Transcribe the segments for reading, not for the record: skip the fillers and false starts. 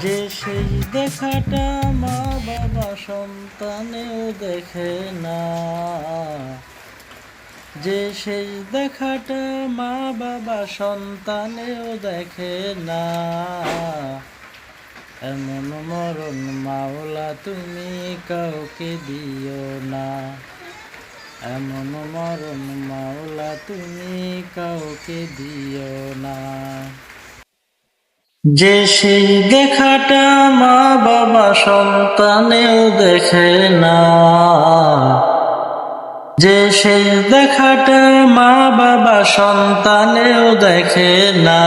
যে সেই দেখাটা মা বাবা সন্তানেও দেখে না, যে সেই দেখাটা মা বাবা সন্তানেও দেখে না, এমন মরণ মাওলা তুমি কাউকে দিও না, এমন মরণ মাওলা তুমি কাউকে দিও না। যে সেই দেখাটা মা বাবা সন্তানেও দেখে না, যে সেই দেখাটা মা বাবা সন্তানেও দেখে না,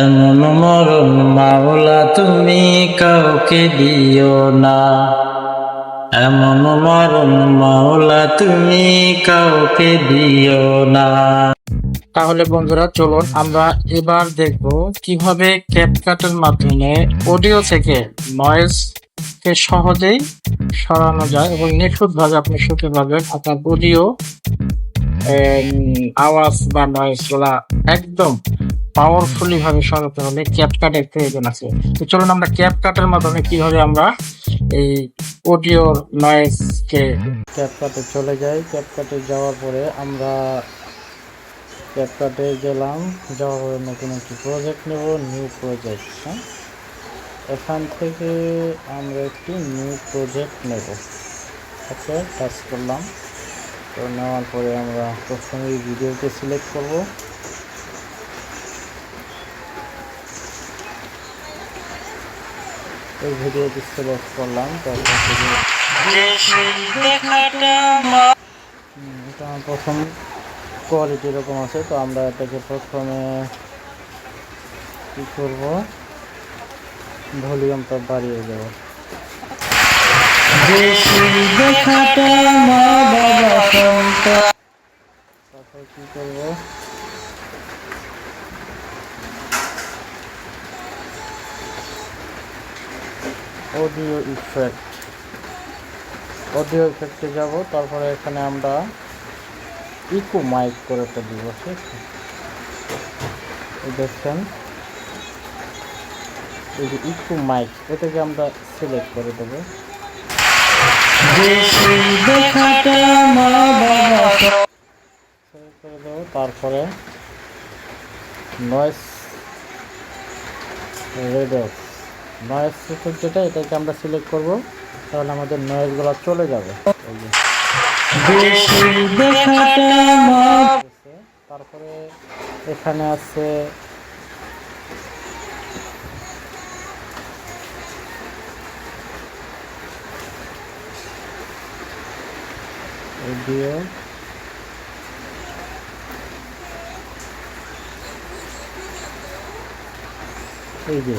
এমন মরণ মাওলা তুমি কাউকে দিও না, এমন মরণ মাওলা তুমি কাউকে দিও না। তাহলে বন্ধুরা চলুন আমরা এবার দেখব কিভাবে ক্যাপকাটের মাধ্যমে অডিও থেকে নয়েজ কে সহজেই সরানো যায় এবং নিখুঁতভাবে আপনি শুনতে পাবেন আপনার অডিও আওয়াজ বা নয়েজ গুলা একদম পাওয়ারফুলি ভাবে সরাতে হলে ক্যাপকাটের প্রয়োজন আছে। তো চলুন আমরা ক্যাপকাটের মাধ্যমে কিভাবে আমরা এই অডিও নয়েজ কে ক্যাপকাটে চলে যাই। ক্যাপকাটে যাওয়ার পরে আমরা ক্যাপকাটে গেলাম, যাওয়ার পরে নতুন একটি প্রজেক্ট নেব, নিউ প্রজেক্ট। হ্যাঁ, এখান থেকে আমরা একটি নিউ প্রজেক্ট নেব। ওকে, টাচ করলাম। তো নেওয়ার পরে আমরা প্রথমে এই ভিডিওকে সিলেক্ট করব। এই ভিডিওটি সিলেক্ট করলাম। তারপর এটা প্রথম কোয়ালিটি এরকম আছে। তো আমরা এটাকে প্রথমে কি করব, ভলিউমটা বাড়িয়ে দেব। তারপর কি করব, অডিও ইফেক্ট, অডিও ইফেক্টে যাব। তারপরে এখানে আমরা ইকো মাইক করে দিব। ঠিক আছে, দেখছেন এই যে ইকো মাইক, এটাকে আমরা সিলেক্ট করে দেবো। তারপরে নয়েজ রেডিউস, নয়েজ যেটা, এটাকে আমরা সিলেক্ট করব। তাহলে আমাদের নয়েজগুলো চলে যাবে। তারপরে এখানে আছে অডিও, এই যে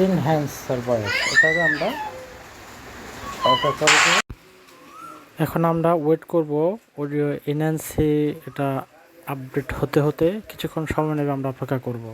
এনহ্যান্সার ভয়েস, এটাকে আমরা অপেক্ষা করব। এখন আমরা ওয়েট করব অডিও এনহ্যান্সে এটা আপডেট হতে হতে কিছুক্ষণ সময় নেবে, আমরা অপেক্ষা করব।